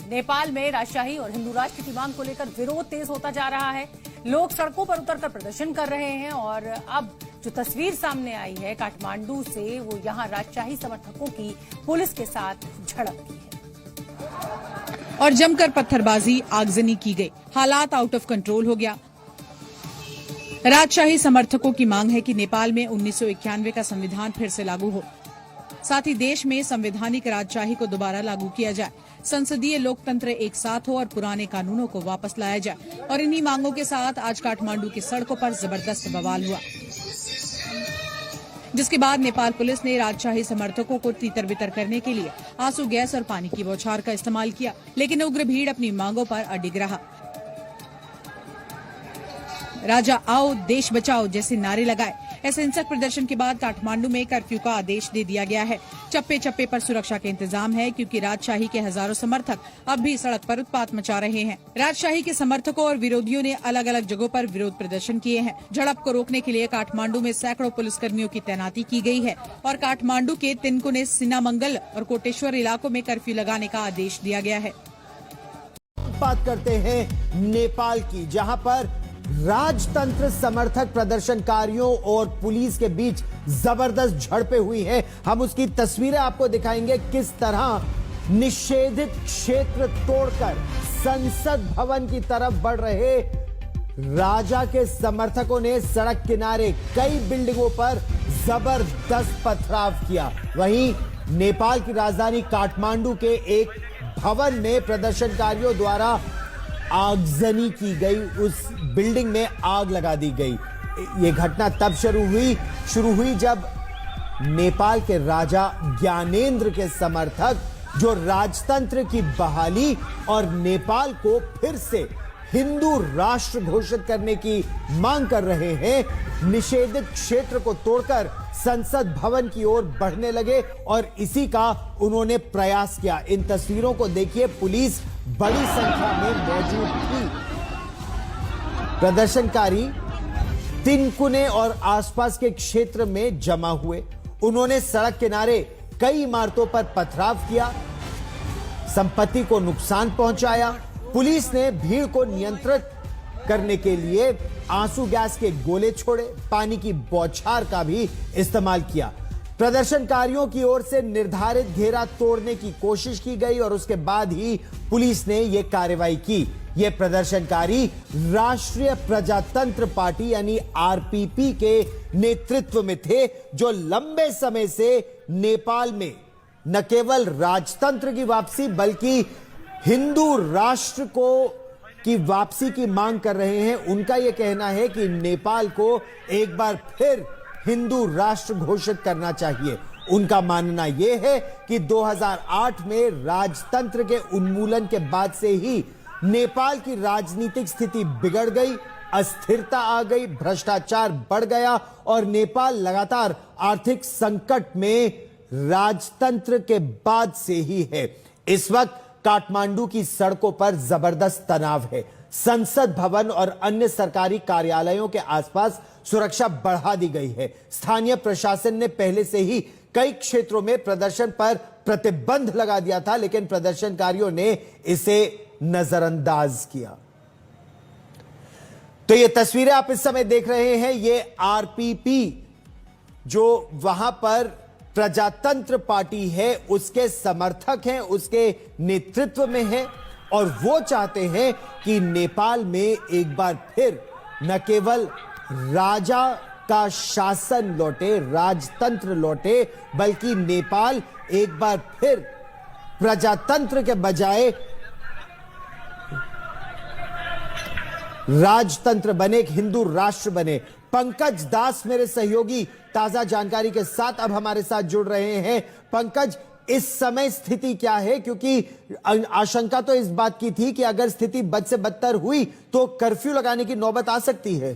नेपाल में राजशाही और हिंदू राष्ट्र की मांग को लेकर विरोध तेज होता जा रहा है। लोग सड़कों पर उतरकर प्रदर्शन कर रहे हैं और अब जो तस्वीर सामने आई है काठमांडू से, वो यहां राजशाही समर्थकों की पुलिस के साथ झड़प की है और जमकर पत्थरबाजी, आगजनी की गई। हालात आउट ऑफ कंट्रोल हो गया। राजशाही समर्थकों की मांग है कि नेपाल में 1991 का संविधान फिर से लागू हो, साथ ही देश में संवैधानिक राजशाही को दोबारा लागू किया जाए, संसदीय लोकतंत्र एक साथ हो और पुराने कानूनों को वापस लाया जाए। और इन्हीं मांगों के साथ आज काठमांडू की सड़कों पर जबरदस्त बवाल हुआ, जिसके बाद नेपाल पुलिस ने राजशाही समर्थकों को तीतर बितर करने के लिए आंसू गैस और पानी की बौछार का इस्तेमाल किया, लेकिन उग्र भीड़ अपनी मांगों पर अडिग रहा। राजा आओ, देश बचाओ जैसे नारे लगाए। ऐसे हिंसक प्रदर्शन के बाद काठमांडू में कर्फ्यू का आदेश दे दिया गया है। चप्पे चप्पे पर सुरक्षा के इंतजाम है, क्योंकि राजशाही के हजारों समर्थक अब भी सड़क पर उत्पात मचा रहे हैं। राजशाही के समर्थकों और विरोधियों ने अलग अलग जगहों पर विरोध प्रदर्शन किए हैं। झड़प को रोकने के लिए काठमांडू में सैकड़ों पुलिसकर्मियों की तैनाती की गई है और काठमांडू के तिनकुने, सिनामंगल और कोटेश्वर इलाकों में कर्फ्यू लगाने का आदेश दिया गया है। बात करते हैं नेपाल की, जहां पर राजतंत्र समर्थक प्रदर्शनकारियों और पुलिस के बीच जबरदस्त झड़पें हुई हैं। हम उसकी तस्वीरें आपको दिखाएंगे, किस तरह निषेधित क्षेत्र तोड़कर संसद भवन की तरफ बढ़ रहे राजा के समर्थकों ने सड़क किनारे कई बिल्डिंगों पर जबरदस्त पथराव किया। वहीं नेपाल की राजधानी काठमांडू के एक भवन में प्रदर्शनकारियों द्वारा आगजनी की गई, उस बिल्डिंग में आग लगा दी गई। यह घटना तब शुरू हुई जब नेपाल के राजा ज्ञानेंद्र के समर्थक, जो राजतंत्र की बहाली और नेपाल को फिर से हिंदू राष्ट्र घोषित करने की मांग कर रहे हैं, निषेधित क्षेत्र को तोड़कर संसद भवन की ओर बढ़ने लगे और इसी का उन्होंने प्रयास किया। इन तस्वीरों को देखिए, पुलिस बड़ी संख्या में मौजूद थी। प्रदर्शनकारी तिनकुने और आसपास के क्षेत्र में जमा हुए। उन्होंने सड़क किनारे कई इमारतों पर पथराव किया, संपत्ति को नुकसान पहुंचाया। पुलिस ने भीड़ को नियंत्रित करने के लिए आंसू गैस के गोले छोड़े, पानी की बौछार का भी इस्तेमाल किया। प्रदर्शनकारियों की ओर से निर्धारित घेरा तोड़ने की कोशिश की गई और उसके बाद ही पुलिस ने यह कार्रवाई की। ये प्रदर्शनकारी राष्ट्रीय प्रजातंत्र पार्टी यानी आरपीपी के नेतृत्व में थे, जो लंबे समय से नेपाल में न केवल राजतंत्र की वापसी बल्कि हिंदू राष्ट्र की वापसी की मांग कर रहे हैं। उनका यह कहना है कि नेपाल को एक बार फिर हिंदू राष्ट्र घोषित करना चाहिए। उनका मानना यह है कि 2008 में राजतंत्र के उन्मूलन के बाद से ही नेपाल की राजनीतिक स्थिति बिगड़ गई, अस्थिरता आ गई, भ्रष्टाचार बढ़ गया और नेपाल लगातार आर्थिक संकट में राजतंत्र के बाद से ही है। इस वक्त काठमांडू की सड़कों पर जबरदस्त तनाव है। संसद भवन और अन्य सरकारी कार्यालयों के आसपास सुरक्षा बढ़ा दी गई है। स्थानीय प्रशासन ने पहले से ही कई क्षेत्रों में प्रदर्शन पर प्रतिबंध लगा दिया था, लेकिन प्रदर्शनकारियों ने इसे नजरअंदाज किया। तो ये तस्वीरें आप इस समय देख रहे हैं, ये आरपीपी जो वहां पर प्रजातंत्र पार्टी है उसके समर्थक हैं, उसके नेतृत्व में है और वो चाहते हैं कि नेपाल में एक बार फिर न केवल राजा का शासन लौटे, राजतंत्र लौटे, बल्कि नेपाल एक बार फिर प्रजातंत्र के बजाय राजतंत्र बने, एक हिंदू राष्ट्र बने। पंकज दास मेरे सहयोगी ताजा जानकारी के साथ अब हमारे साथ जुड़ रहे हैं। पंकज, इस समय स्थिति क्या है? क्योंकि आशंका तो इस बात की थी कि अगर स्थिति बद से बदतर हुई तो कर्फ्यू लगाने की नौबत आ सकती है।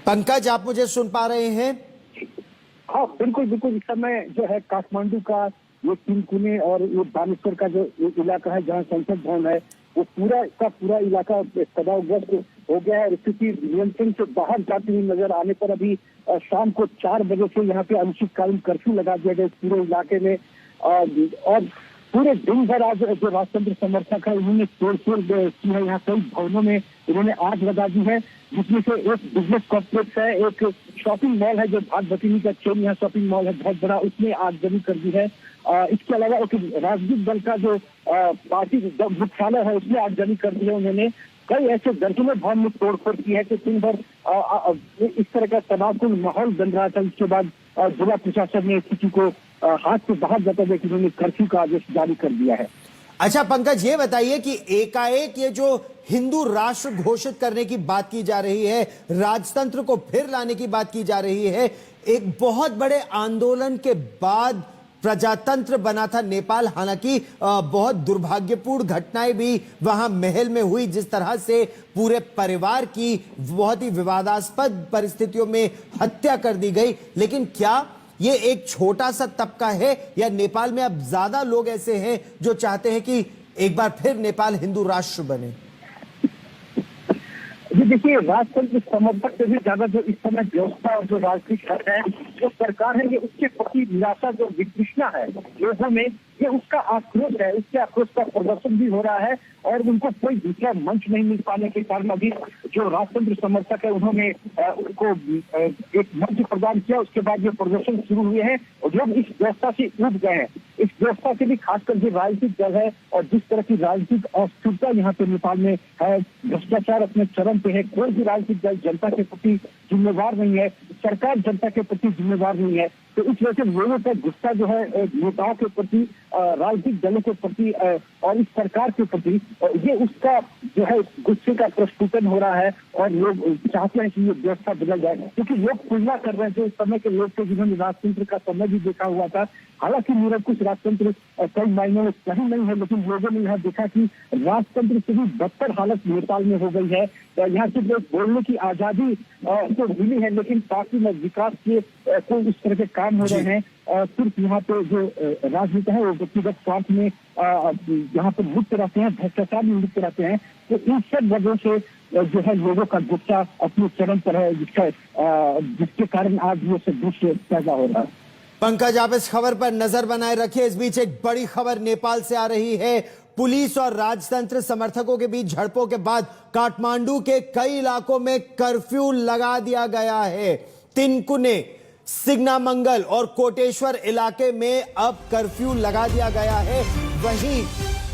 पंकज, आप मुझे सुन पा रहे हैं? हाँ, बिल्कुल बिल्कुल। इस समय जो है काठमांडू का वो तिनकुने और वो बानेश्वर का जो इलाका है जहाँ संसद भवन है, वो पूरा का पूरा इलाका तनावग्रस्त हो गया है। स्थिति नियंत्रण से बाहर जाती हुई नजर आने पर अभी शाम को 4 बजे से यहाँ पे अनिश्चितकालीन कर्फ्यू लगा दिया गया पूरे इलाके में। और पूरे दिन भर आज जो राजतंत्र समर्थक है उन्होंने तोड़फोड़ की है। यहाँ कई भवनों में उन्होंने आग लगा दी है, जिसमें से एक बिजनेस कॉम्प्लेक्स है, एक शॉपिंग मॉल है जो भाग भतीनी का चेन यहाँ शॉपिंग मॉल है बहुत बड़ा, उसमें आगजनी कर दी है। इसके अलावा एक राजनीतिक दल का जो पार्टी मुख्यालय है उसमें आगजनी कर दी है उन्होंने। कई ऐसे दर्जनों भवन में तोड़फोड़ की है कि दिन भर इस तरह का तनावपूर्ण माहौल बन रहा था। इसके बाद जिला प्रशासन ने स्थिति को हाथ से बाहर जाते हुए उन्होंने कर्फ्यू का आदेश जारी कर दिया है। अच्छा पंकज, ये बताइए कि एकाएक ये जो हिंदू राष्ट्र घोषित करने की बात की जा रही है, राजतंत्र को फिर लाने की बात की जा रही है, एक बहुत बड़े आंदोलन के बाद प्रजातंत्र बना था नेपाल। हालांकि बहुत दुर्भाग्यपूर्ण घटनाएं भी वहां महल में हुई, जिस तरह से पूरे परिवार की बहुत ही विवादास्पद परिस्थितियों में हत्या कर दी गई। लेकिन क्या ये एक छोटा सा तबका है या नेपाल में अब ज्यादा लोग ऐसे हैं जो चाहते हैं कि एक बार फिर नेपाल हिंदू राष्ट्र बने? जी देखिए, राजतंत्र समर्थक से भी ज्यादा जो इस समय व्यवस्था और जो राजनीतिक दल है, जो सरकार है, ये उसके प्रति निराशा जो वितृष्णा है लोगों में, ये उसका आक्रोश है। उसके आक्रोश का प्रदर्शन भी हो रहा है और उनको कोई दूसरा मंच नहीं मिल पाने के कारण अभी जो राजतंत्र समर्थक है उन्होंने उनको एक मंच प्रदान किया। उसके बाद ये प्रदर्शन शुरू हुए हैं और लोग इस व्यवस्था से उब गए हैं। इस व्यवस्था से भी खासकर जो राजनीतिक दल है और जिस तरह की राजनीतिक अस्थिरता यहाँ पे नेपाल में है, भ्रष्टाचार अपने चरम पे है, कोई भी राजनीतिक दल जनता के प्रति जिम्मेवार नहीं है, सरकार जनता के प्रति जिम्मेवार नहीं है। तो इस वजह से लोगों का गुस्सा जो है नेताओं के प्रति, राजनीतिक दलों के प्रति और इस सरकार के प्रति, ये उसका जो है गुस्से का प्रस्फुटन हो रहा है और लोग चाहते हैं कि ये व्यवस्था बदल जाए। क्योंकि लोग तुलना कर रहे हैं जो इस समय के लोग थे जिन्होंने राजतंत्र का समय भी देखा हुआ था। हालांकि निरंकुश राजतंत्र कई मायनों में सही नहीं है, लेकिन लोगों ने यहाँ देखा कि राजतंत्र से भी बदतर हालत नेपाल में हो गई है। यहाँ सिर्फ लोग बोलने की आजादी तो मिली है, लेकिन पार्टी में विकास के कोई इस तरह के काम हो रहे हैं। सिर्फ यहाँ पे जो राजनीति है वो व्यक्तिगत स्वार्थ में यहाँ पे लिप्त रहते हैं, भ्रष्टाचार में लिप्त रहते हैं। तो इन सब वजह से जो है लोगों का गुस्सा अपने चरम पर है, जिसके कारण आज ये सब दृश्य पैदा हो रहा है। पंकज, आप इस खबर पर नजर बनाए रखिए। इस बीच एक बड़ी खबर नेपाल से आ रही है। पुलिस और राजतंत्र समर्थकों के बीच झड़पों के बाद काठमांडू के कई इलाकों में कर्फ्यू लगा दिया गया है। तिनकुने, सिग्नामंगल और कोटेश्वर इलाके में अब कर्फ्यू लगा दिया गया है। वहीं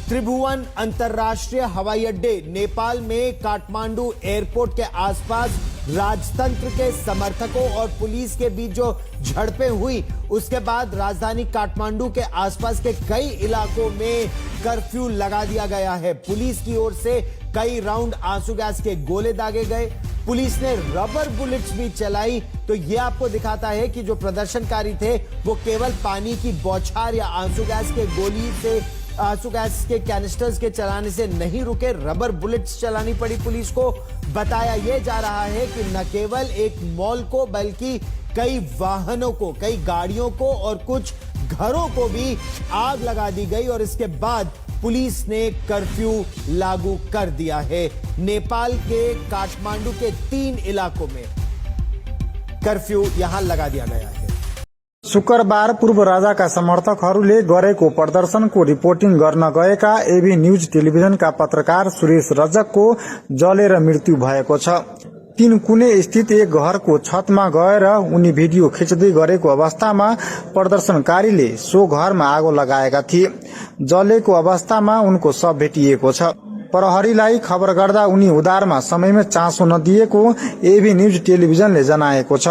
त्रिभुवन अंतर्राष्ट्रीय हवाई अड्डे, नेपाल में काठमांडू एयरपोर्ट के आसपास राजतंत्र के समर्थकों और पुलिस के बीच जो झड़पें हुई, उसके बाद राजधानी काठमांडू के आसपास के कई इलाकों में कर्फ्यू लगा दिया गया है। पुलिस की ओर से कई राउंड आंसू गैस के गोले दागे गए, पुलिस ने रबर बुलेट्स भी चलाई। तो यह आपको दिखाता है कि जो प्रदर्शनकारी थे वो केवल पानी की बौछार या आंसू गैस के गोली से, आंसू गैस के कैनिस्टर्स के चलाने से नहीं रुके, रबर बुलेट्स चलानी पड़ी पुलिस को। बताया यह जा रहा है कि न केवल एक मॉल को बल्कि कई वाहनों को, कई गाड़ियों को और कुछ घरों को भी आग लगा दी गई और इसके बाद पुलिस ने कर्फ्यू लागू कर दिया है। नेपाल के काठमांडू के 3 इलाकों में कर्फ्यू यहां लगा दिया गया है। शुक्रबार पूर्व राजाका समर्थकहरूले गरेको प्रदर्शनको रिपोर्टिङ गर्न गएका एबी न्यूज टेलिभिजनका पत्रकार सुरेश रजकको जलेर मृत्यु भएको छ। तिनकुने स्थित एक घरको छतमा गएर उनी भिडियो खिच्दै गरेको अवस्थामा प्रदर्शनकारीले सो घरमा आगो लगाएका थिए। जलेको अवस्थामा उनको शव भेटिएको छ। प्रहरीलाई खबर गर्दा उनी उद्धारमा समयमा चासो नदिएको एबी न्यूज टेलिभिजनले जनाएको छ।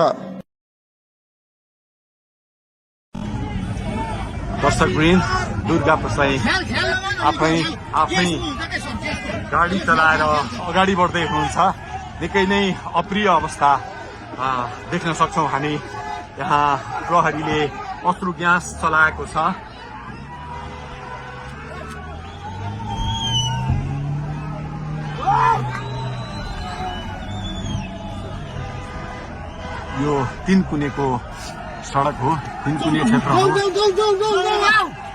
दर्शकवृन्द, दुर्गा प्रसाई आफै गाडी चलाएर अगाडि बढ्दै हुनुहुन्छ। निकै नै अप्रिय अवस्था देख्न सक्छौं हामी। यहाँ प्रहरीले अश्रु ग्यास चलाएको छ। यो तिनकुनेको सडक हो, तिनकुने क्षेत्र हो।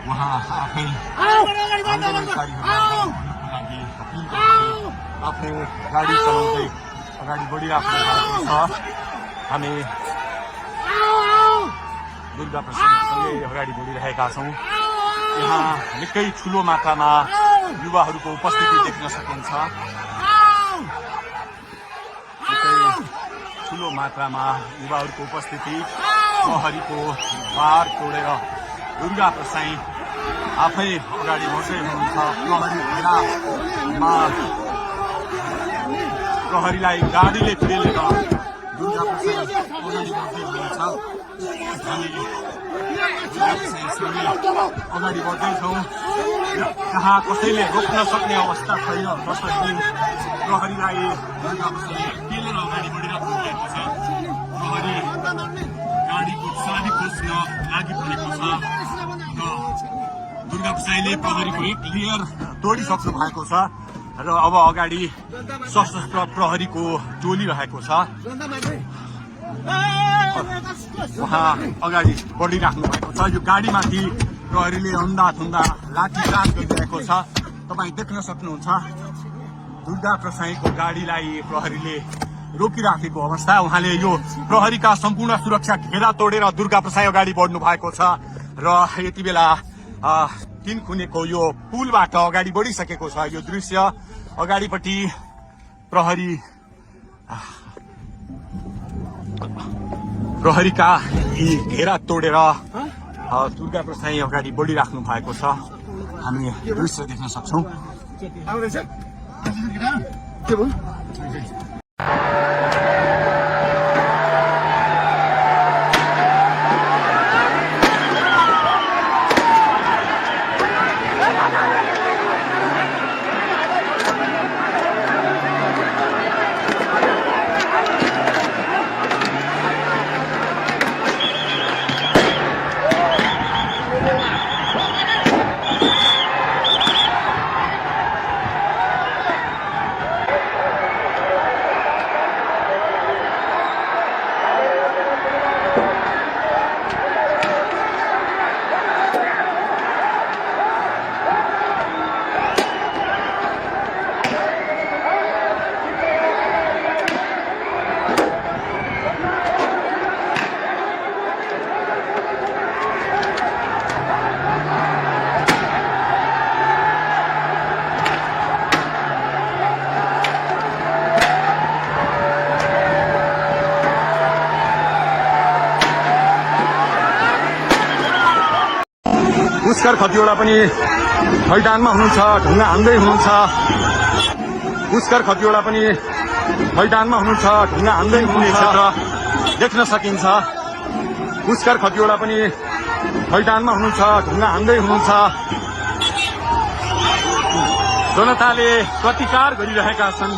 उहाँ आफै आन्दोलनकारीहरूको लागि आफ्नो गाडी चलाउँदै अगाडि बढिराख्नु भएको छ। हामी दुर्गा प्रसादसँगै अगाडि बढिरहेका छौँ। यहाँ निकै ठुलो मात्रामा युवाहरूको उपस्थिति देख्न सकिन्छ। निकै ठुलो मात्रामा युवाहरूको उपस्थिति, प्रहरीको बार तोडेर दुर्गा प्रसाई आफै अगाडि बढ्दै हुनुहुन्छ। प्रहरी घेरामा प्रहरीलाई गाडीले पेलेर दुर्गा प्रसाई अगाडि बढ्दै हुनुहुन्छ। हामी दुर्गा प्रसाईसँगै अगाडि बढ्दैछौँ। जहाँ कसैले रोक्न सक्ने अवस्था छैन, जसरी प्रहरीलाई दुर्गा प्रसाईले पेलेर अगाडि बढिरहेको भएको छ। प्रहरी गाडीको चाबी खोज्न लागि परेको छ र दुर्गा प्रसाईले प्रहरीको एक लेयर तोडिसक्नु भएको छ र अब अगाडि सशस्त्र प्रहरीको टोली रहेको छ। उहाँ अगाडि बढिराख्नु भएको छ। यो गाडीमाथि प्रहरीले अन्धाधुन्दा लाठीचार्ज गरिरहेको छ। तपाईँ देख्न सक्नुहुन्छ दुर्गा प्रसाईको गाडीलाई प्रहरीले रोकिराखेको अवस्था। उहाँले यो प्रहरीका सम्पूर्ण सुरक्षा घेरा तोडेर दुर्गा प्रसाई अगाडि बढ्नु भएको छ र यति बेला तीनकुनेको यो पुलबाट अगाडि बढिसकेको छ। यो दृश्य अगाडिपट्टि प्रहरीका यी घेरा तोडेर दुर्गा प्रसाई अगाडि बढिराख्नु भएको छ। हामी दृश्य देख्न सक्छौँ। पुष्कर खतिवडा पनि मैदानमा हुनुहुन्छ, ढुङ्गा हान्दै हुनुहुन्छ। पुष्कर खतिवडा पनि मैदानमा हुनुहुन्छ, ढुङ्गा हान्दै हुनुहुन्छ र देख्न सकिन्छ। पुष्कर खतिवडा पनि मैदानमा हुनुहुन्छ, ढुङ्गा हान्दै हुनुहुन्छ। जनताले प्रतिकार गरिरहेका छन्।